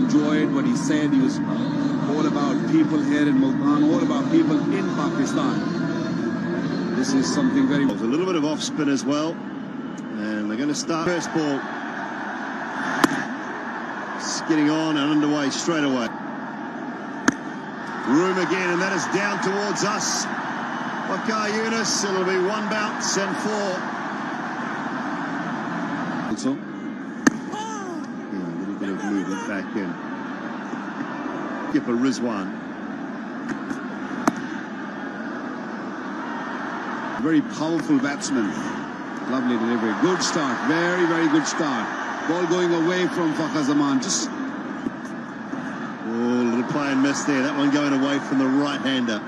enjoyed what he said. He was all about people here in Multan, all about people in Pakistan. This is something very... There's a little bit of off spin as well, and they're going to start first ball. Skidding on and underway straight away. Room again, and that is down towards us. Wakar Yunus, it'll be one bounce and four. Also, yeah, a little bit of movement back in. Skipper Rizwan. Very powerful batsman. Lovely delivery. Good start. Very, very good start. Ball going away from Fakhar Zaman. Just... Oh, a little play and miss there. That one going away from the right-hander.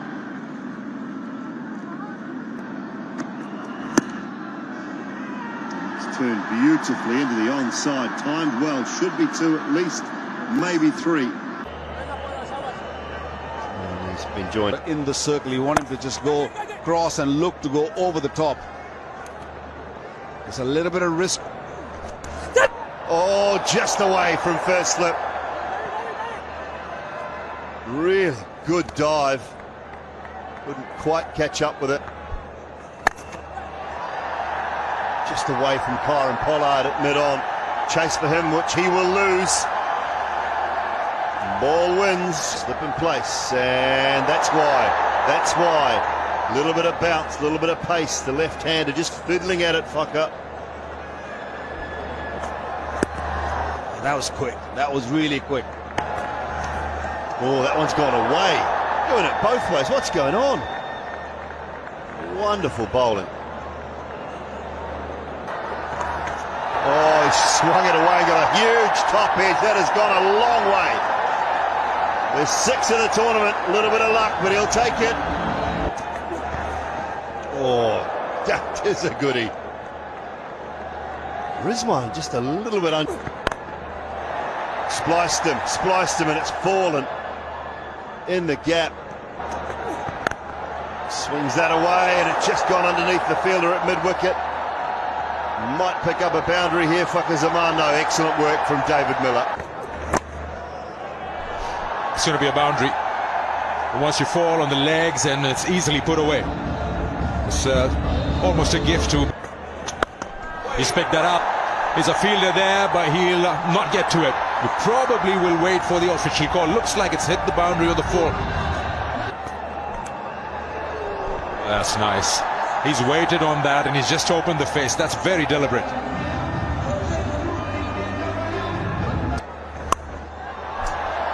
It's turned beautifully into the onside. Timed well. Should be two at least. Maybe three. And he's been joined in the circle. He wanted to just go cross and look to go over the top. There's a little bit of risk. Oh, just away from first slip. Really good dive. Couldn't quite catch up with it. Just away from Kyron Pollard at mid-on. Chase for him, which he will lose. Ball wins. Slip in place, and that's why. That's why. A little bit of bounce, a little bit of pace. The left-hander just fiddling at it, fucker. That was quick. That was really quick. Oh, that one's gone away. Doing it both ways. What's going on? Wonderful bowling. Oh, he swung it away and got a huge top edge. That has gone a long way. There's 6 in the tournament. A little bit of luck, but he'll take it. Oh, that is a goodie. Rizwan just a little bit spliced him, and it's fallen in the gap. Swings that away, and it's just gone underneath the fielder at mid-wicket. Might pick up a boundary here, Fakhar Zaman. No, excellent work from David Miller. It's going to be a boundary. Once you fall on the legs, and it's easily put away. It's almost a gift to... He's picked that up. There's a fielder there, but he'll not get to it. We probably will wait for the official call. Looks like it's hit the boundary of the full. That's nice. He's waited on that, and he's just opened the face. That's very deliberate.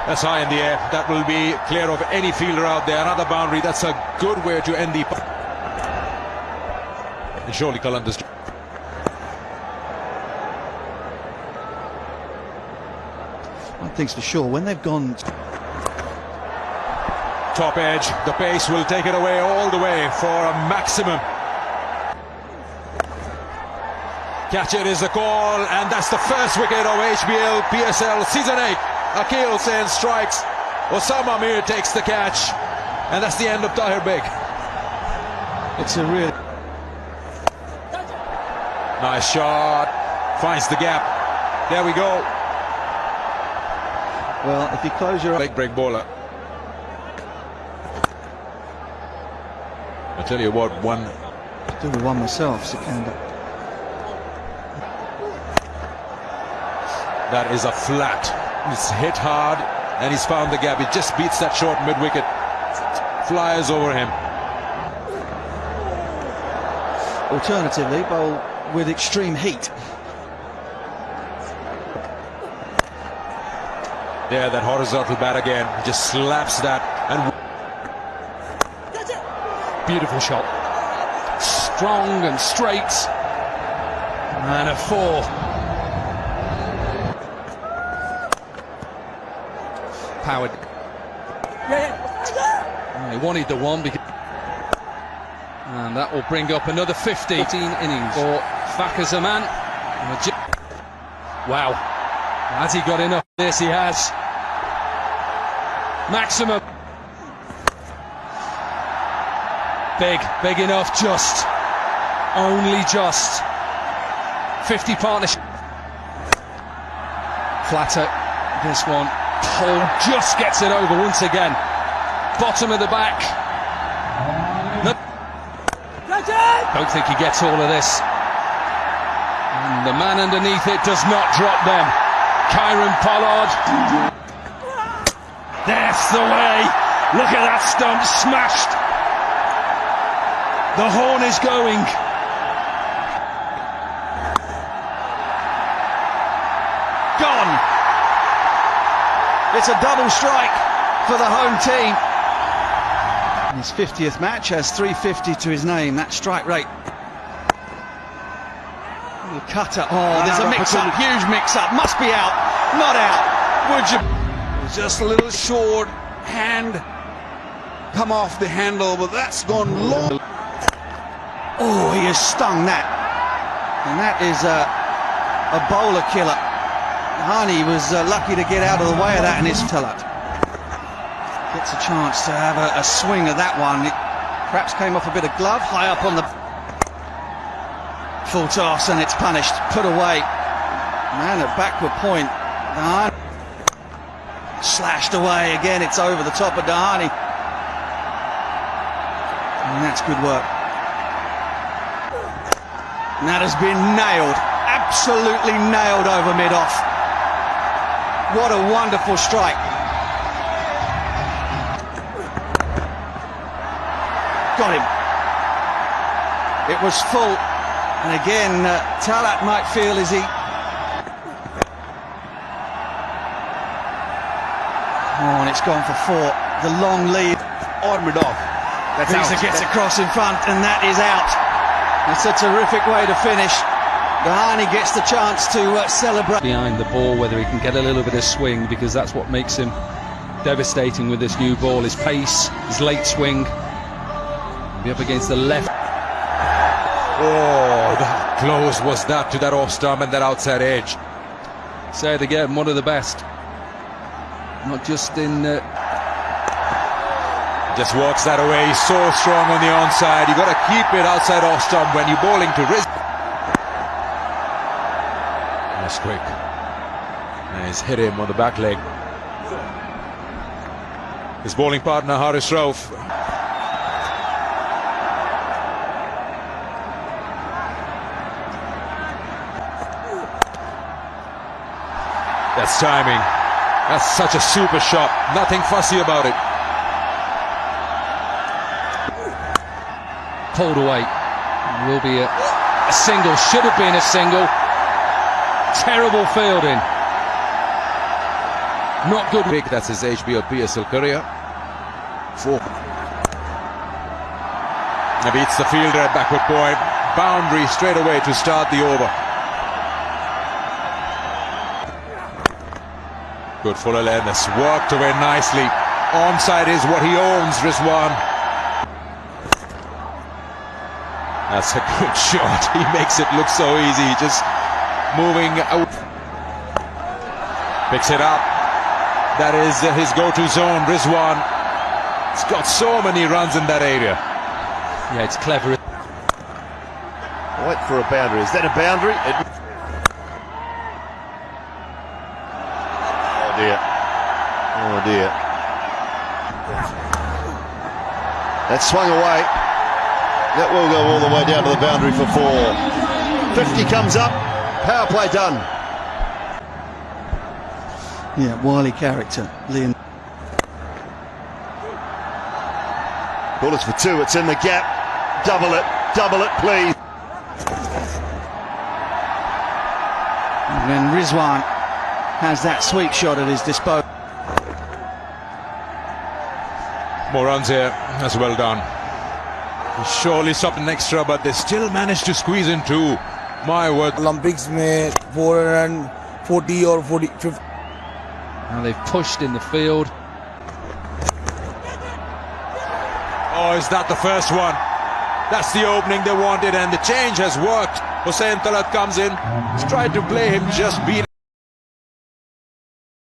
That's high in the air. That will be clear of any fielder out there. Another boundary. That's a good way to end the... And surely Qalander's... One thing's for sure, when they've gone... Top edge, the pace will take it away all the way for a maximum. Catch it is the call, and that's the first wicket of HBL PSL Season 8. Akil Sen strikes, Osama Mir takes the catch, and that's the end of Tahir Beg. It's a real... Nice shot, finds the gap. There we go. Well, if you close your... Leg break bowler. I tell you what, one... I do the one myself, Sultan. That is a flat. It's hit hard, and he's found the gap. It just beats that short mid-wicket. Flies over him. Alternatively, bowl with extreme heat. There, that horizontal bat again. He just slaps that, and... Beautiful shot. Strong and straight. And a 4. Powered. He wanted the one because... And that will bring up another 15 innings for Fakhar Zaman. Wow. Has he got enough? Yes, he has. Maximum. Big enough, just. Only just. 50 partnership. Flatter. This one. Paul just gets it over once again. Bottom of the back. Don't think he gets all of this. And the man underneath it does not drop them. Kieran Pollard. That's the way. Look at that stump smashed. The horn is going. Gone. It's a double strike for the home team. In his 50th match, has 350 to his name. That strike rate. Little cutter. Oh, there's a mix-up, huge mix-up. Must be out. Not out. Would you? Just a little short. Hand come off the handle, but that's gone long. Oh, he has stung that. And that is a bowler killer. Hani was lucky to get out of the way of that, and his Talat gets a chance to have a swing at that one. It perhaps came off a bit of glove, high up on the full toss, and it's punished, put away. Man at backward point. Dahani slashed away again. It's over the top of Dahani, and that's good work. And that has been nailed, absolutely nailed over mid-off. What a wonderful strike. Got him. It was full. And again, Talat might feel as he... Oh, and it's gone for four. The long lead. Armored off. That's Visa out. gets across in front, and that is out. It's a terrific way to finish. Dahani gets the chance to celebrate. Behind the ball, whether he can get a little bit of swing, because that's what makes him devastating with this new ball. His pace, his late swing. Be up against the left. Oh, that close was that to that off stump and that outside edge. Say it again, one of the best. Not just in... Just walks that away. He's so strong on the onside. You got to keep it outside off stump when you're bowling to wrist. That's quick. And he's hit him on the back leg. His bowling partner Haris Rauf. That's timing. That's such a super shot. Nothing fussy about it. Pulled away. Will be a single. Should have been a single. Terrible fielding. Not good. Big, that's his HBO PSL career. 4. He beats the fielder at backward point. Boundary straight away to start the over. Good fuller length. That's worked away nicely. Onside is what he owns, Rizwan. That's a good shot. He makes it look so easy. Just moving out. Picks it up. That is his go-to zone, Rizwan. He's got so many runs in that area. Yeah, it's clever. Wait for a boundary. Is that a boundary? Oh dear. Oh dear. That swung away. That will go all the way down to the boundary for 4. 50 comes up. Power play done. Yeah, wily character, Liam. Ball is for 2. It's in the gap. Double it, please. And then Rizwan has that sweep shot at his disposal. More runs here. That's well done. He surely stopped an extra, but they still managed to squeeze in 2. My word. Olympics में 440 or 40 50. Now they've pushed in the field. Oh, is that the first one? That's the opening they wanted, and the change has worked. Hussain Talat comes in. He's tried to play him, just beat